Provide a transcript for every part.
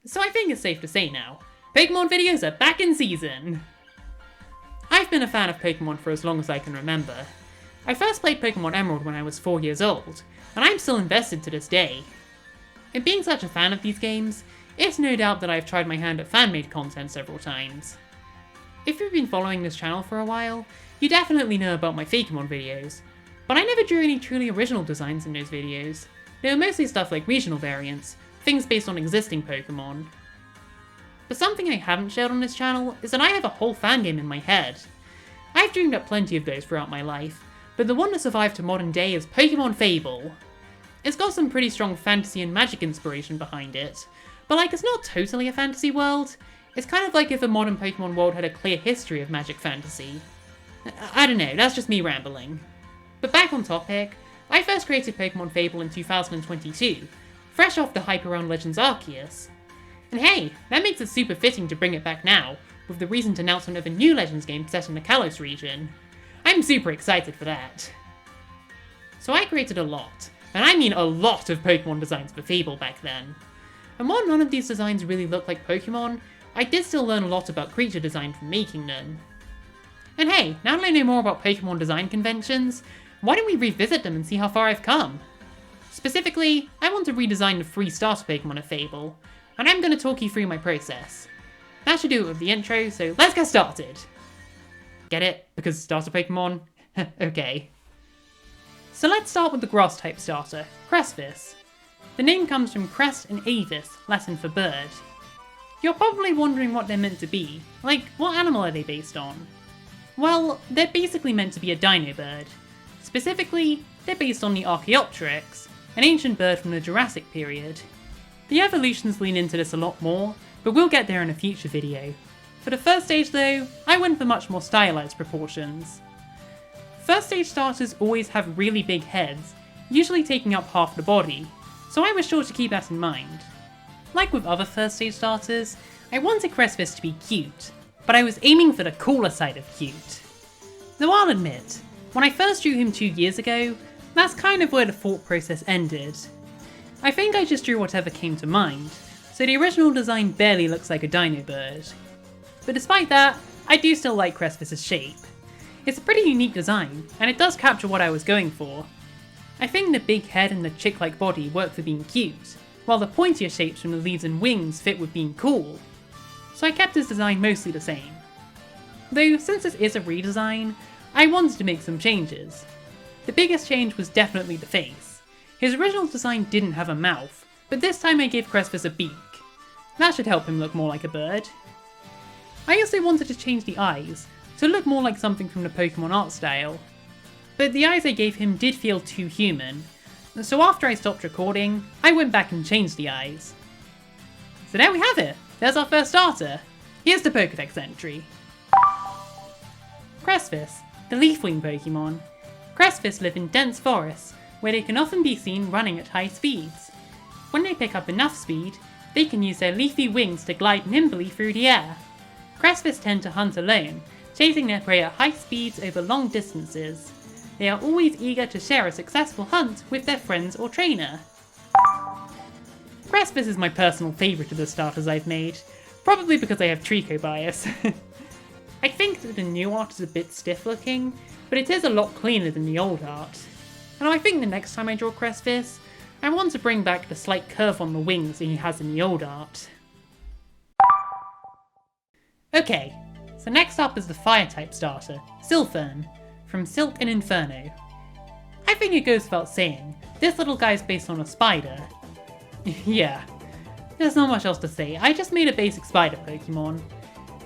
So I think it's safe to say now, Pokemon videos are back in season! I've been a fan of Pokemon for as long as I can remember. I first played Pokemon Emerald when I was 4 years old, and I'm still invested to this day. And being such a fan of these games, it's no doubt that I've tried my hand at fan-made content several times. If you've been following this channel for a while, you definitely know about my Fakemon videos, but I never drew any truly original designs in those videos. They were mostly stuff like regional variants, things based on existing Pokemon. But something I haven't shared on this channel is that I have a whole fangame in my head. I've dreamed up plenty of those throughout my life, but the one that survived to modern day is Pokemon Fable. It's got some pretty strong fantasy and magic inspiration behind it, but like it's not totally a fantasy world. It's kind of like if a modern Pokemon world had a clear history of magic fantasy. I don't know, that's just me rambling. But back on topic, I first created Pokemon Fable in 2022, fresh off the hype around Legends Arceus. And hey, that makes it super fitting to bring it back now, with the recent announcement of a new Legends game set in the Kalos region. I'm super excited for that. So I created a lot, and I mean a lot of Pokemon designs for Fable back then. And while none of these designs really look like Pokemon, I did still learn a lot about creature design from making them. And hey, now that I know more about Pokemon design conventions, why don't we revisit them and see how far I've come? Specifically, I want to redesign the 3 starter Pokemon of Fable, and I'm going to talk you through my process. That should do it with the intro, so let's get started! Get it? Because starter Pokemon? Okay. So let's start with the grass-type starter, Cresvis. The name comes from crest and avis, Latin for bird. You're probably wondering what they're meant to be, like what animal are they based on? Well, they're basically meant to be a dino bird. Specifically, they're based on the Archaeopteryx, an ancient bird from the Jurassic period. The evolutions lean into this a lot more, but we'll get there in a future video. For the first stage though, I went for much more stylized proportions. First stage starters always have really big heads, usually taking up half the body, so I was sure to keep that in mind. Like with other first stage starters, I wanted Cresvis to be cute, but I was aiming for the cooler side of cute. Though I'll admit, when I first drew him 2 years ago, that's kind of where the thought process ended. I think I just drew whatever came to mind, so the original design barely looks like a dino bird. But despite that, I do still like Cresvis' shape. It's a pretty unique design, and it does capture what I was going for. I think the big head and the chick-like body work for being cute, while the pointier shapes from the leaves and wings fit with being cool. So I kept his design mostly the same. Though, since this is a redesign, I wanted to make some changes. The biggest change was definitely the face. His original design didn't have a mouth, but this time I gave Cresvis a beak. That should help him look more like a bird. I also wanted to change the eyes, to look more like something from the Pokemon art style. But the eyes I gave him did feel too human, so after I stopped recording, I went back and changed the eyes. So there we have it, there's our first starter. Here's the Pokédex entry. Cresvis, the Leafwing Pokemon. Cresvis live in dense forests, where they can often be seen running at high speeds. When they pick up enough speed, they can use their leafy wings to glide nimbly through the air. Cresvis tend to hunt alone, chasing their prey at high speeds over long distances. They are always eager to share a successful hunt with their friends or trainer. Cresvis is my personal favourite of the starters I've made, probably because I have Trico bias. I think that the new art is a bit stiff looking, but it is a lot cleaner than the old art. And I think the next time I draw Cresvis, I want to bring back the slight curve on the wings that he has in the old art. Okay, so next up is the fire-type starter, Silfern, from Silk and Inferno. I think it goes without saying, this little guy's based on a spider. Yeah, there's not much else to say, I just made a basic spider Pokemon.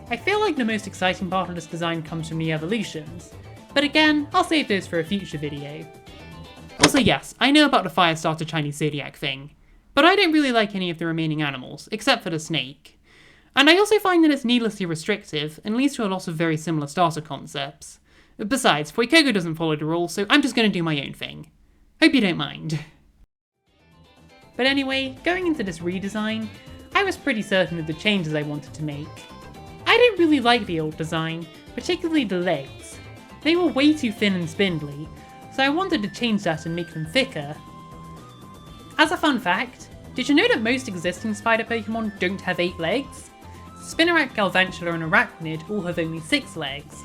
I feel like the most exciting part of this design comes from the evolutions, but again, I'll save those for a future video. Also yes, I know about the Firestarter Chinese Zodiac thing, but I don't really like any of the remaining animals, except for the snake. And I also find that it's needlessly restrictive, and leads to a lot of very similar starter concepts. Besides, Fuecoco doesn't follow the rules, so I'm just going to do my own thing. Hope you don't mind. But anyway, going into this redesign, I was pretty certain of the changes I wanted to make. I didn't really like the old design, particularly the legs. They were way too thin and spindly, so I wanted to change that and make them thicker. As a fun fact, Did you know that most existing spider Pokemon don't have 8 legs? Spinarak, Galvantula and Arachnid all have only 6 legs.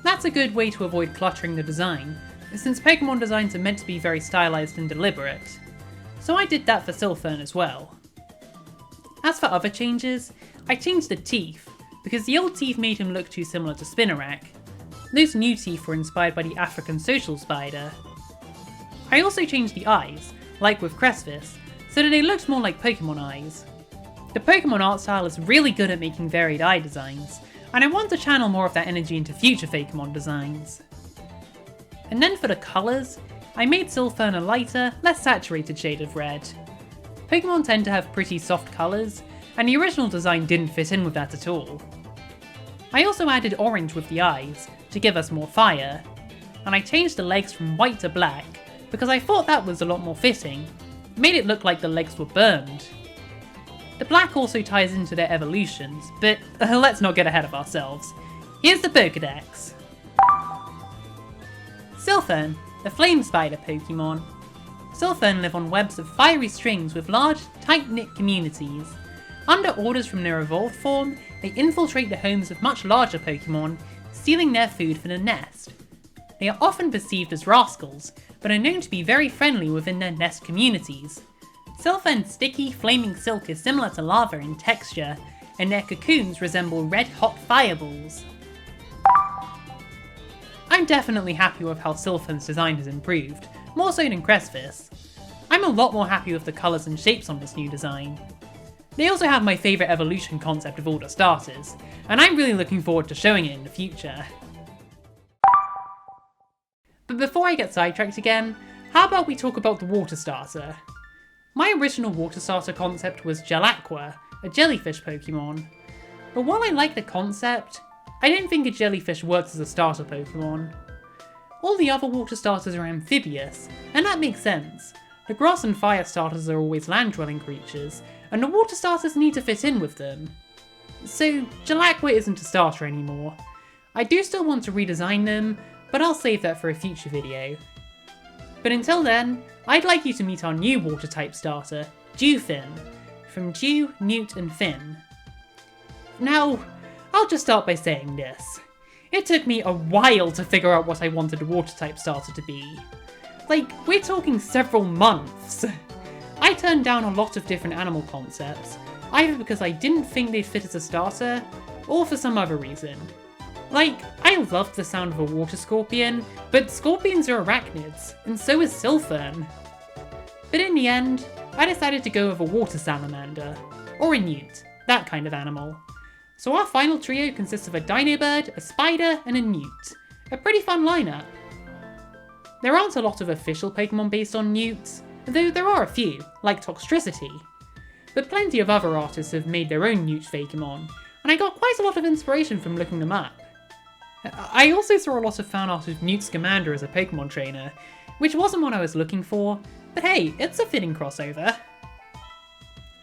That's a good way to avoid cluttering the design, since Pokemon designs are meant to be very stylized and deliberate. So I did that for Silfern as well. As for other changes, I changed the teeth, because the old teeth made him look too similar to Spinarak. Those new teeth were inspired by the African social spider. I also changed the eyes, like with Cresvis, so that they looked more like Pokemon eyes. The Pokemon art style is really good at making varied eye designs, and I want to channel more of that energy into future Fakemon designs. And then for the colours, I made Silfern a lighter, less saturated shade of red. Pokemon tend to have pretty soft colours, and the original design didn't fit in with that at all. I also added orange with the eyes, to give us more fire, and I changed the legs from white to black, because I thought that was a lot more fitting. It made it look like the legs were burned. The black also ties into their evolutions, but let's not get ahead of ourselves. Here's the Pokédex. Silfern, the flame spider Pokemon. Silfern live on webs of fiery strings with large, tight-knit communities. Under orders from their evolved form, they infiltrate the homes of much larger Pokemon, stealing their food for the nest. They are often perceived as rascals, but are known to be very friendly within their nest communities. Silfern's sticky, flaming silk is similar to lava in texture, and their cocoons resemble red-hot fireballs. I'm definitely happy with how Silfern's design has improved, more so than Cresvis. I'm a lot more happy with the colours and shapes on this new design. They also have my favourite evolution concept of all the starters, and I'm really looking forward to showing it in the future. But before I get sidetracked again, how about we talk about the water starter? My original water starter concept was Gelaqua, a jellyfish Pokemon. But while I like the concept, I don't think a jellyfish works as a starter Pokemon. All the other water starters are amphibious, and that makes sense. The grass and fire starters are always land-dwelling creatures, and the water starters need to fit in with them. So Gelaqua isn't a starter anymore. I do still want to redesign them, but I'll save that for a future video. But until then, I'd like you to meet our new water-type starter, Dewfin, from Dew, Newt and Finn. Now, I'll just start by saying this. It took me a while to figure out what I wanted a water-type starter to be. Like, we're talking several months. I turned down a lot of different animal concepts, either because I didn't think they'd fit as a starter, or for some other reason. Like, I loved the sound of a water scorpion, but scorpions are arachnids, and so is Silfern. But in the end, I decided to go with a water salamander, or a newt, that kind of animal. So our final trio consists of a dino bird, a spider, and a newt. A pretty fun lineup. There aren't a lot of official Pokemon based on newts, though there are a few, like Toxtricity. But plenty of other artists have made their own newt Fakemon, and I got quite a lot of inspiration from looking them up. I also saw a lot of fan art of Newt Scamander as a Pokemon trainer, which wasn't what I was looking for, but hey, it's a fitting crossover.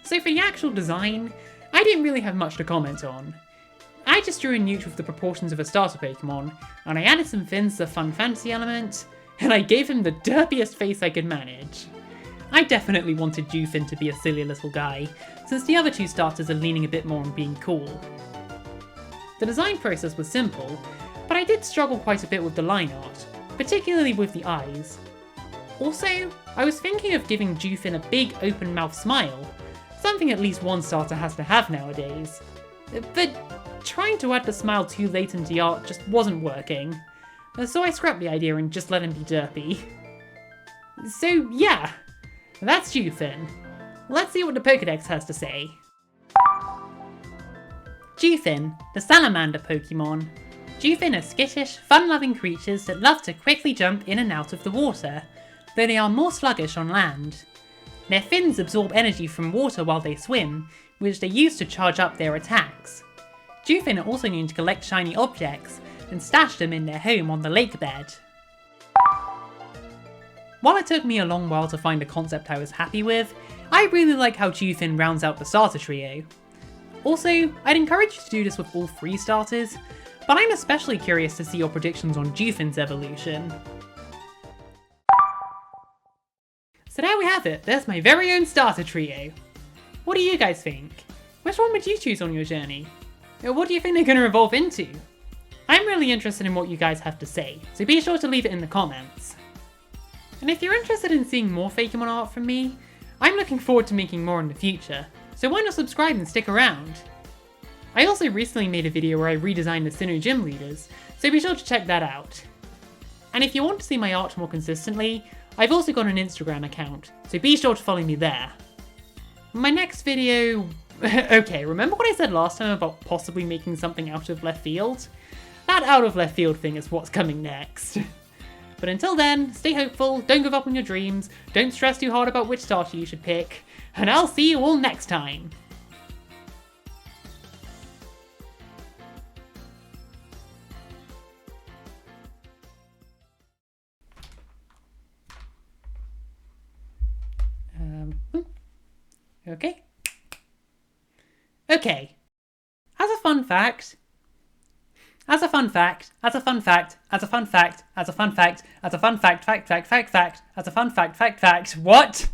So for the actual design, I didn't really have much to comment on. I just drew a Newt with the proportions of a starter Pokemon, and I added some fins as a fun fantasy element, and I gave him the derpiest face I could manage. I definitely wanted Dewfin to be a silly little guy, since the other two starters are leaning a bit more on being cool. The design process was simple, but I did struggle quite a bit with the line art, particularly with the eyes. Also, I was thinking of giving Dewfin a big open mouth smile, something at least one starter has to have nowadays. But trying to add the smile too late into the art just wasn't working, so I scrapped the idea and just let him be derpy. So yeah, that's Dewfin. Let's see what the Pokédex has to say. Dewfin, the salamander Pokemon. Dewfin are skittish, fun-loving creatures that love to quickly jump in and out of the water, though they are more sluggish on land. Their fins absorb energy from water while they swim, which they use to charge up their attacks. Dewfin are also known to collect shiny objects and stash them in their home on the lake bed. While it took me a long while to find a concept I was happy with, I really like how Dewfin rounds out the starter trio. Also, I'd encourage you to do this with all 3 starters, but I'm especially curious to see your predictions on Dewfin's evolution. So there we have it, there's my very own starter trio. What do you guys think? Which one would you choose on your journey? Or what do you think they're going to evolve into? I'm really interested in what you guys have to say, so be sure to leave it in the comments. And if you're interested in seeing more Fakemon art from me, I'm looking forward to making more in the future, so why not subscribe and stick around? I also recently made a video where I redesigned the Sinnoh gym leaders, so be sure to check that out. And if you want to see my art more consistently, I've also got an Instagram account, so be sure to follow me there. My next video... okay, remember what I said last time about possibly making something out of left field? That out of left field thing is what's coming next. But until then, stay hopeful, don't give up on your dreams, don't stress too hard about which starter you should pick, and I'll see you all next time! Okay. Okay. As a fun fact, what?